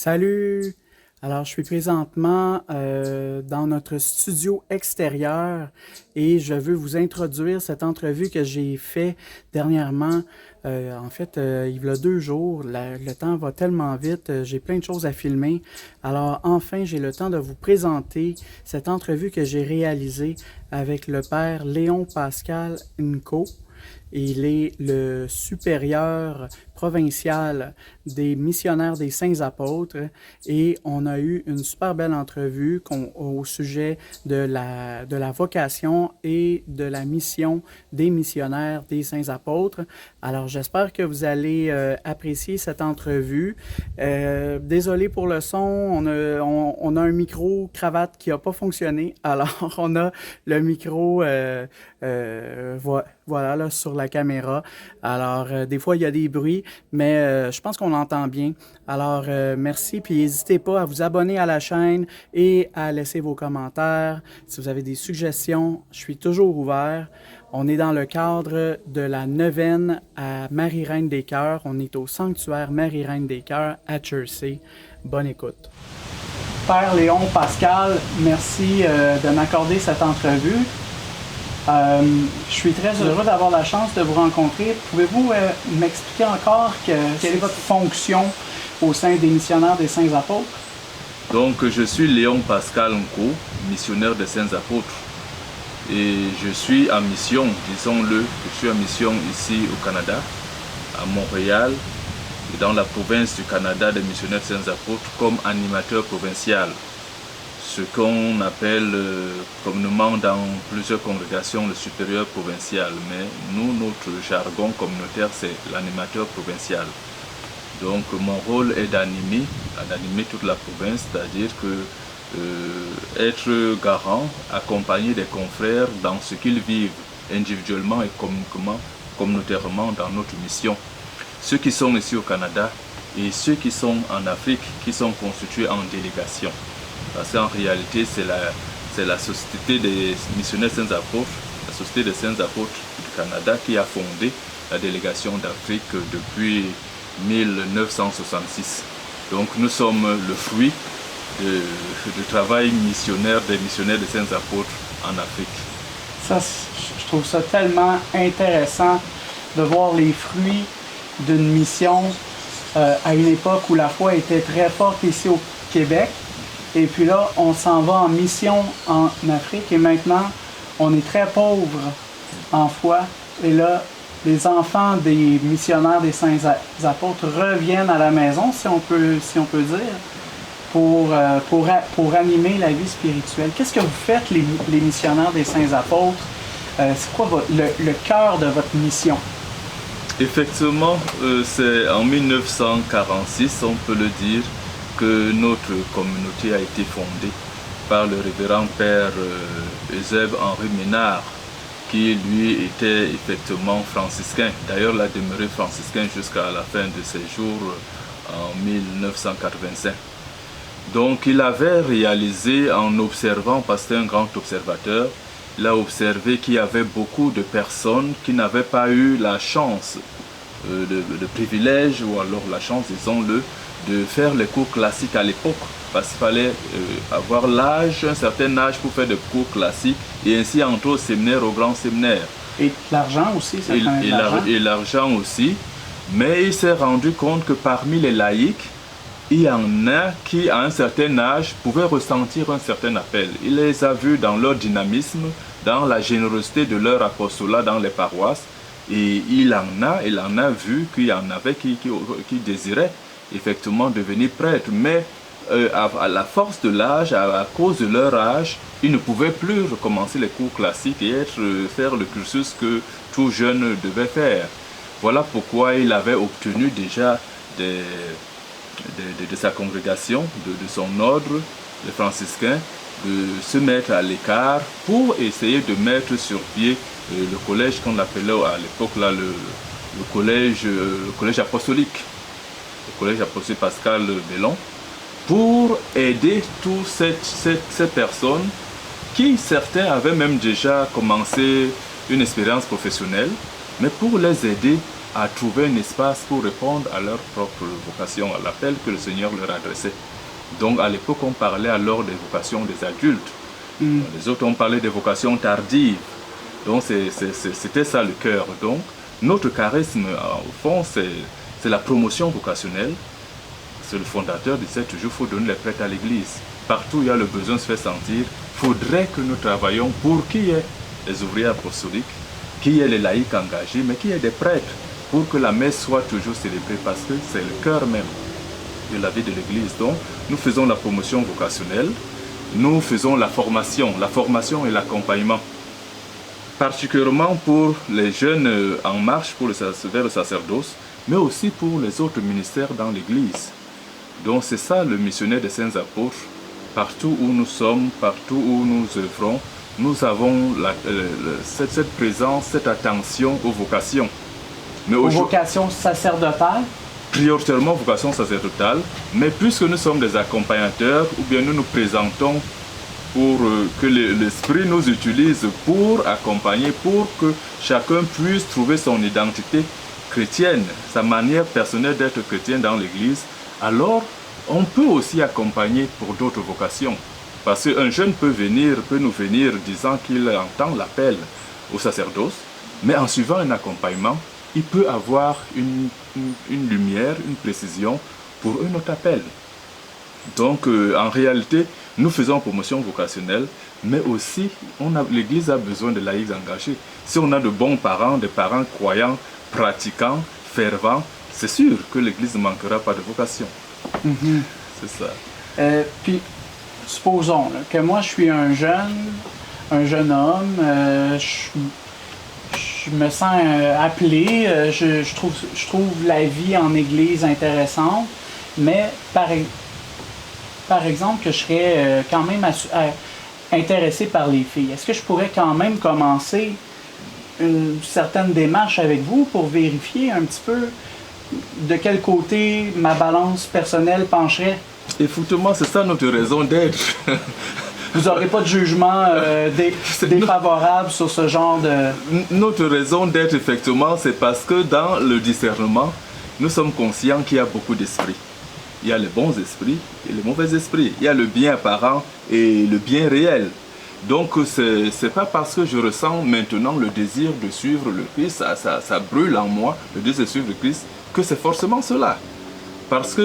Salut! Alors, je suis présentement dans notre studio extérieur et je veux vous introduire cette entrevue que j'ai fait dernièrement. Il y a 2 jours. Le temps va tellement vite, j'ai plein de choses à filmer. Alors, enfin, j'ai le temps de vous présenter cette entrevue que j'ai réalisée avec le père Léon Pascal Nko. Il est le supérieur provincial des missionnaires des Saints Apôtres et on a eu une super belle entrevue au sujet de la vocation et de la mission des missionnaires des Saints Apôtres. Alors j'espère que vous allez apprécier cette entrevue. Désolé pour le son, on a un micro cravate qui n'a pas fonctionné, alors on a le micro voilà là, sur la caméra. Alors, des fois, il y a des bruits, mais je pense qu'on l'entend bien. Alors, merci, puis n'hésitez pas à vous abonner à la chaîne et à laisser vos commentaires. Si vous avez des suggestions, je suis toujours ouvert. On est dans le cadre de la neuvaine à Marie-Reine des Cœurs. On est au sanctuaire Marie-Reine des Cœurs à Jersey. Bonne écoute. Père Léon Pascal, merci de m'accorder cette entrevue. Je suis très heureux d'avoir la chance de vous rencontrer. Pouvez-vous m'expliquer encore quelle est votre fonction au sein des missionnaires des Saints Apôtres? Donc, je suis Léon Pascal Nko, missionnaire des Saints Apôtres. Et je suis en mission, disons-le, je suis en mission ici au Canada, à Montréal, et dans la province du Canada des missionnaires des Saints Apôtres, comme animateur provincial. Ce qu'on appelle communément dans plusieurs congrégations le supérieur provincial, mais nous, notre jargon communautaire, c'est l'animateur provincial. Donc mon rôle est d'animer toute la province, c'est-à-dire que être garant, accompagner des confrères dans ce qu'ils vivent individuellement et communautairement dans notre mission. Ceux qui sont ici au Canada et ceux qui sont en Afrique, qui sont constitués en délégation. Parce qu'en réalité, c'est la Société des missionnaires Saints Apôtres, la Société des Saints Apôtres du Canada qui a fondé la délégation d'Afrique depuis 1966. Donc nous sommes le fruit du travail missionnaire des missionnaires des Saints Apôtres en Afrique. Ça, je trouve ça tellement intéressant de voir les fruits d'une mission à une époque où la foi était très forte ici au Québec. Et puis là, on s'en va en mission en Afrique et maintenant, on est très pauvre en foi. Et là, les enfants des missionnaires des Saints Apôtres reviennent à la maison, si on peut dire, pour animer la vie spirituelle. Qu'est-ce que vous faites, les missionnaires des Saints Apôtres? C'est quoi le cœur de votre mission? Effectivement, c'est en 1946, on peut le dire, que notre communauté a été fondée par le révérend père Eusèbe-Henri Ménard, qui lui était effectivement franciscain. D'ailleurs, il a demeuré franciscain jusqu'à la fin de ses jours en 1985. Donc, il avait réalisé en observant, parce que c'était un grand observateur, il a observé qu'il y avait beaucoup de personnes qui n'avaient pas eu la chance, le privilège, ou alors la chance, disons-le, de faire les cours classiques à l'époque, parce qu'il fallait avoir l'âge, un certain âge pour faire des cours classiques, et ainsi entrer au séminaire, au grand séminaire. Et l'argent aussi, ça et l'argent aussi, mais il s'est rendu compte que parmi les laïcs, il y en a qui, à un certain âge, pouvaient ressentir un certain appel. Il les a vus dans leur dynamisme, dans la générosité de leur apostolat dans les paroisses, et il en a vu qu'il y en avait qui désiraient effectivement devenir prêtres, mais à la force de l'âge, à cause de leur âge, ils ne pouvaient plus recommencer les cours classiques et faire le cursus que tout jeune devait faire. Voilà pourquoi il avait obtenu déjà de sa congrégation, de son ordre, les franciscains, de se mettre à l'écart pour essayer de mettre sur pied le collège qu'on appelait à l'époque là le collège apostolique. Le collège apostolique Pascal Bellon, pour aider toutes ces personnes qui, certains avaient même déjà commencé une expérience professionnelle, mais pour les aider à trouver un espace pour répondre à leur propre vocation, à l'appel que le Seigneur leur adressait. Donc à l'époque, on parlait alors des vocations des adultes. Les autres ont parlé des vocations tardives. Donc c'était ça le cœur. Donc notre charisme, au fond, c'est la promotion vocationnelle. C'est le fondateur disait toujours, il faut donner les prêtres à l'église. Partout où il y a le besoin de se faire sentir, il faudrait que nous travaillions pour qu'il y ait des ouvriers apostoliques, qu'il y ait les laïcs engagés, mais qu'il y ait des prêtres pour que la messe soit toujours célébrée, parce que c'est le cœur même de la vie de l'église. Donc nous faisons la promotion vocationnelle, nous faisons la formation et l'accompagnement, particulièrement pour les jeunes en marche vers le sacerdoce, mais aussi pour les autres ministères dans l'église. Donc c'est ça le missionnaire des saints apôtres. Partout où nous sommes, partout où nous œuvrons, nous avons cette présence, cette attention aux vocations. Mais aux vocations sacerdotales? Prioritairement vocation sacerdotale, mais puisque nous sommes des accompagnateurs, ou bien nous nous présentons pour que l'Esprit nous utilise pour accompagner, pour que chacun puisse trouver son identité chrétienne, sa manière personnelle d'être chrétien dans l'Église, alors on peut aussi accompagner pour d'autres vocations. Parce qu'un jeune peut nous venir disant qu'il entend l'appel au sacerdoce, mais en suivant un accompagnement, il peut avoir une lumière, une précision pour un autre appel. Donc en réalité, nous faisons promotion vocationnelle, mais aussi l'Église a besoin de laïcs engagés. Si on a de bons parents, des parents croyants, pratiquants, fervents, c'est sûr que l'Église ne manquera pas de vocation. C'est ça. Puis, supposons là, que moi je suis un jeune homme, je me sens appelé, je trouve la vie en Église intéressante, mais par exemple que je serais quand même intéressé par les filles. Est-ce que je pourrais quand même commencer une certaine démarche avec vous pour vérifier un petit peu de quel côté ma balance personnelle pencherait? Effectivement, c'est ça notre raison d'être. Vous n'aurez pas de jugement défavorable sur ce genre de... Notre raison d'être, effectivement, c'est parce que dans le discernement, nous sommes conscients qu'il y a beaucoup d'esprits. Il y a les bons esprits et les mauvais esprits. Il y a le bien apparent et le bien réel. Donc, c'est pas parce que je ressens maintenant le désir de suivre le Christ, ça brûle en moi, le désir de suivre le Christ, que c'est forcément cela. Parce que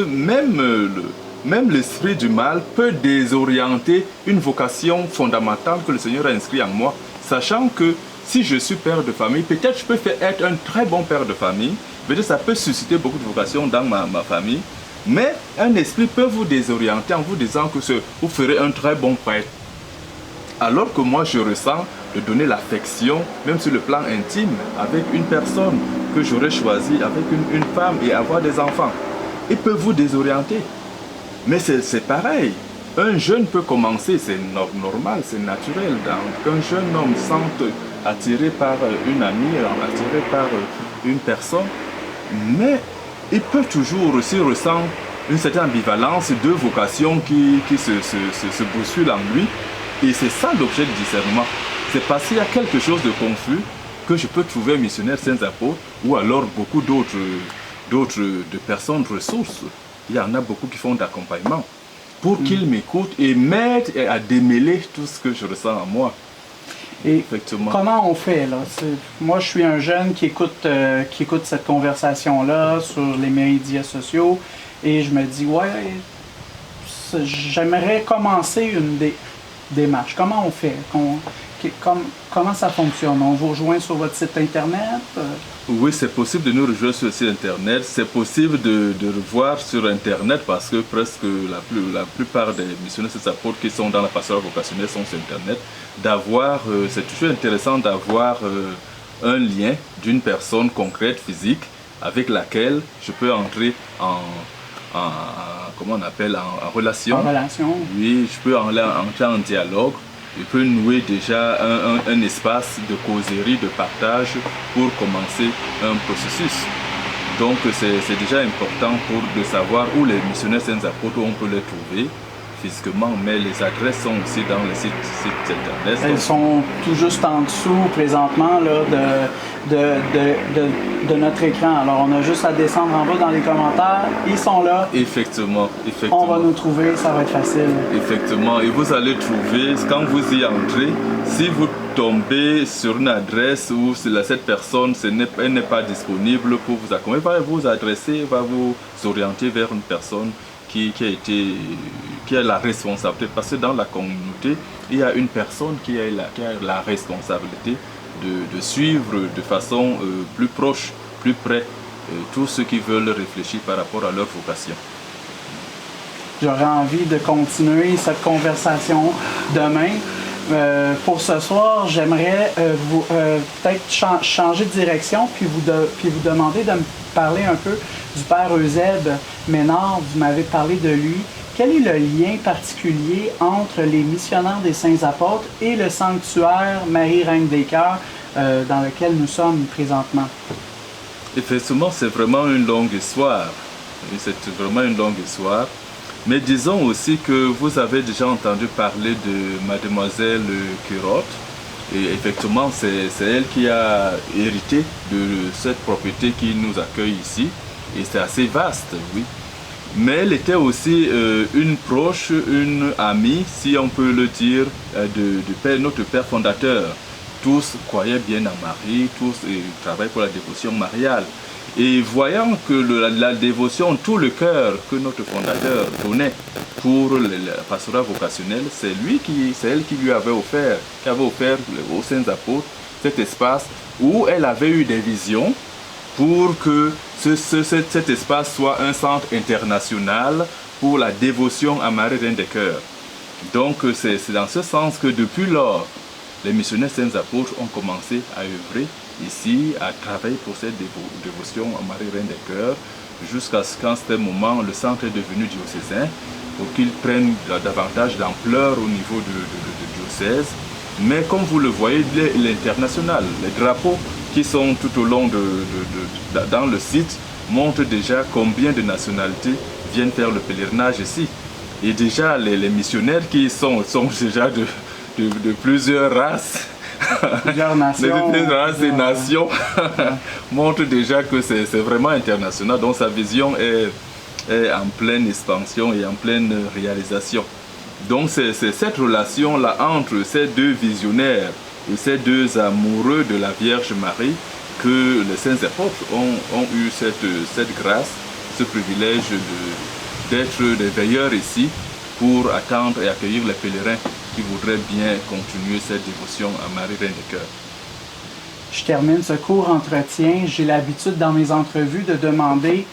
même l'esprit du mal peut désorienter une vocation fondamentale que le Seigneur a inscrite en moi, sachant que si je suis père de famille, peut-être je peux être un très bon père de famille, peut-être ça peut susciter beaucoup de vocations dans ma famille, mais un esprit peut vous désorienter en vous disant que vous ferez un très bon prêtre. Alors que moi je ressens de donner l'affection, même sur le plan intime, avec une personne que j'aurais choisie, avec une femme et avoir des enfants. Il peut vous désorienter. Mais c'est pareil. Un jeune peut commencer, c'est normal, c'est naturel. Qu'un jeune homme sente attiré par une amie, attiré par une personne, mais il peut toujours, s'il ressent une certaine ambivalence, deux vocations qui se bousculent en lui. Et c'est ça l'objet du discernement. C'est parce qu'il y a quelque chose de confus que je peux trouver un missionnaire saint apôtres ou alors beaucoup d'autres personnes ressources. Il y en a beaucoup qui font d'accompagnement pour qu'ils m'écoutent et m'aident à démêler tout ce que je ressens en moi. Et effectivement, comment on fait là? Moi, je suis un jeune qui écoute cette conversation-là sur les médias sociaux et je me dis, ouais, j'aimerais commencer une démarche. Comment on fait? Comment ça fonctionne? On vous rejoint sur votre site Internet? Oui, c'est possible de nous rejoindre sur le site Internet. C'est possible de revoir sur Internet parce que presque la plupart des missionnaires et apôtres qui sont dans la pastorale vocationnelle sont sur Internet. C'est toujours intéressant d'avoir un lien d'une personne concrète, physique, avec laquelle je peux entrer comment on appelle, en relation. En relation. Oui, je peux entrer en dialogue. Je peux nouer déjà un espace de causerie, de partage pour commencer un processus. Donc c'est déjà important de savoir où les missionnaires saints apôtres, on peut les trouver physiquement, mais les adresses sont aussi dans le site internet. Elles sont tout juste en dessous présentement là, de notre écran. Alors on a juste à descendre en bas dans les commentaires. Ils sont là. Effectivement. On va nous trouver, ça va être facile. Effectivement. Et vous allez trouver, quand vous y entrez, si vous tombez sur une adresse où cette personne elle n'est pas disponible pour vous accompagner, va vous adresser, va vous orienter vers une personne qui a la responsabilité, parce que dans la communauté, il y a une personne qui a la responsabilité de suivre de façon plus proche, plus près, tous ceux qui veulent réfléchir par rapport à leur vocation. J'aurais envie de continuer cette conversation demain. Pour ce soir, j'aimerais peut-être changer de direction puis vous demander de me parler un peu du Père Eusèbe Ménard. Vous m'avez parlé de lui. Quel est le lien particulier entre les missionnaires des Saints Apôtres et le sanctuaire Marie Reine des Cœurs dans lequel nous sommes présentement? Effectivement, c'est vraiment une longue histoire. C'est vraiment une longue histoire. Mais disons aussi que vous avez déjà entendu parler de Mademoiselle Curotte. Et effectivement, c'est elle qui a hérité de cette propriété qui nous accueille ici. Et c'est assez vaste, oui. Mais elle était aussi une proche, une amie, si on peut le dire, de notre Père fondateur. Tous croyaient bien en Marie, tous travaillaient pour la dévotion mariale. Et voyant que la dévotion, tout le cœur que notre fondateur donnait pour la pastorat vocationnelle, c'est elle qui lui avait offert, aux Saints Apôtres cet espace où elle avait eu des visions pour que cet espace soit un centre international pour la dévotion à Marie Reine des Cœurs. Donc c'est dans ce sens que depuis lors, les missionnaires Saints Apôtres ont commencé à œuvrer ici, à travailler pour cette dévotion à Marie Reine des Cœurs, jusqu'à ce qu'en ce moment, le centre est devenu diocésain, pour qu'il prenne davantage d'ampleur au niveau du diocèse. Mais comme vous le voyez, l'international, les drapeaux qui sont tout au long dans le site montrent déjà combien de nationalités viennent faire le pèlerinage ici. Et déjà, les missionnaires qui sont déjà de plusieurs races, plusieurs nations, des nations montrent déjà que c'est vraiment international. Donc sa vision est en pleine expansion et en pleine réalisation. Donc c'est cette relation-là entre ces deux visionnaires et ces deux amoureux de la Vierge Marie que les Saints Apôtres ont eu cette grâce, ce privilège d'être des veilleurs ici pour attendre et accueillir les pèlerins qui voudraient bien continuer cette dévotion à Marie Reine des Cœurs. Je termine ce court entretien. J'ai l'habitude dans mes entrevues de demander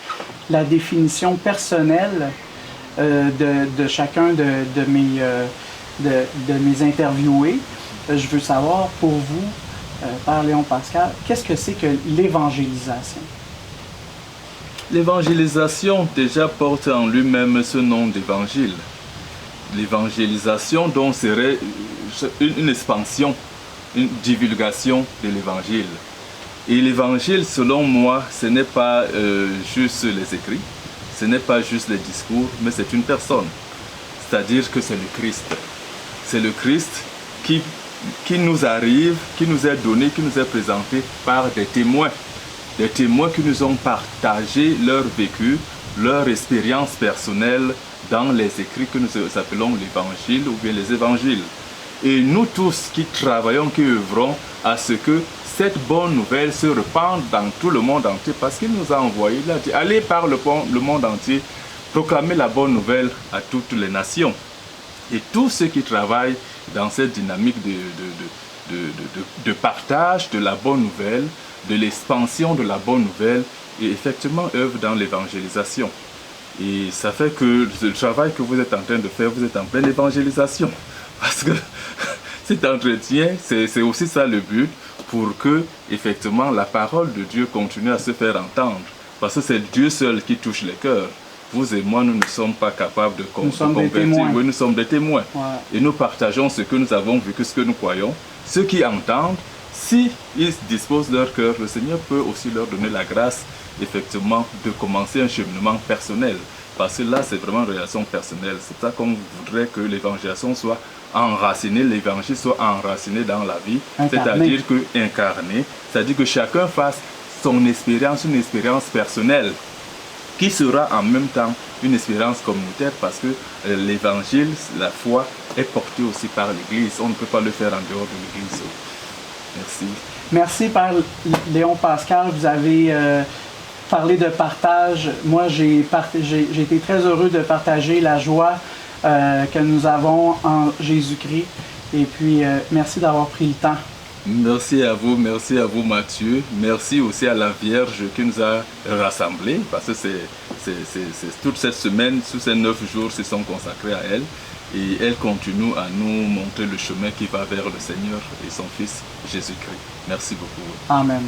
la définition personnelle de chacun de mes interviewés. Je veux savoir pour vous, Père Léon Pascal, qu'est-ce que c'est que l'évangélisation? L'évangélisation déjà porte en lui-même ce nom d'évangile. L'évangélisation donc serait une expansion, une divulgation de l'évangile. Et l'évangile, selon moi, ce n'est pas juste les écrits, ce n'est pas juste les discours, mais c'est une personne. C'est-à-dire que c'est le Christ. C'est le Christ qui nous arrive, qui nous est donné, qui nous est présenté par des témoins qui nous ont partagé leur vécu, leur expérience personnelle dans les écrits que nous appelons l'évangile ou bien les évangiles. Et nous tous qui travaillons, qui œuvrons à ce que cette bonne nouvelle se répande dans tout le monde entier, parce qu'il nous a envoyé, il a dit, allez par le monde entier, proclamer la bonne nouvelle à toutes les nations. Et tous ceux qui travaillent dans cette dynamique de partage de la bonne nouvelle, de l'expansion de la bonne nouvelle, et effectivement œuvrent dans l'évangélisation. Et ça fait que le travail que vous êtes en train de faire, vous êtes en pleine évangélisation. Parce que cet entretien, c'est aussi ça le but, pour que, effectivement, la parole de Dieu continue à se faire entendre. Parce que c'est Dieu seul qui touche les cœurs. Vous et moi, nous ne sommes pas capables de convertir. Oui, nous sommes des témoins. Ouais. Et nous partageons ce que nous avons vécu, ce que nous croyons. Ceux qui entendent, si ils disposent leur cœur, le Seigneur peut aussi leur donner la grâce, effectivement, de commencer un cheminement personnel. Parce que là, c'est vraiment une relation personnelle. C'est ça qu'on voudrait que l'évangélisation soit enracinée, l'évangile soit enraciné dans la vie, c'est-à-dire que incarné, c'est-à-dire que chacun fasse son expérience, une expérience personnelle, qui sera en même temps une expérience communautaire parce que l'évangile, la foi, est portée aussi par l'Église. On ne peut pas le faire en dehors de l'Église. Merci. Merci, Père Léon Pascal. Vous avez parlé de partage. Moi, j'ai été très heureux de partager la joie que nous avons en Jésus-Christ. Et puis, merci d'avoir pris le temps. Merci à vous Mathieu. Merci aussi à la Vierge qui nous a rassemblés parce que toute cette semaine, tous ces 9 jours se sont consacrés à elle et elle continue à nous montrer le chemin qui va vers le Seigneur et son Fils Jésus-Christ. Merci beaucoup. Amen.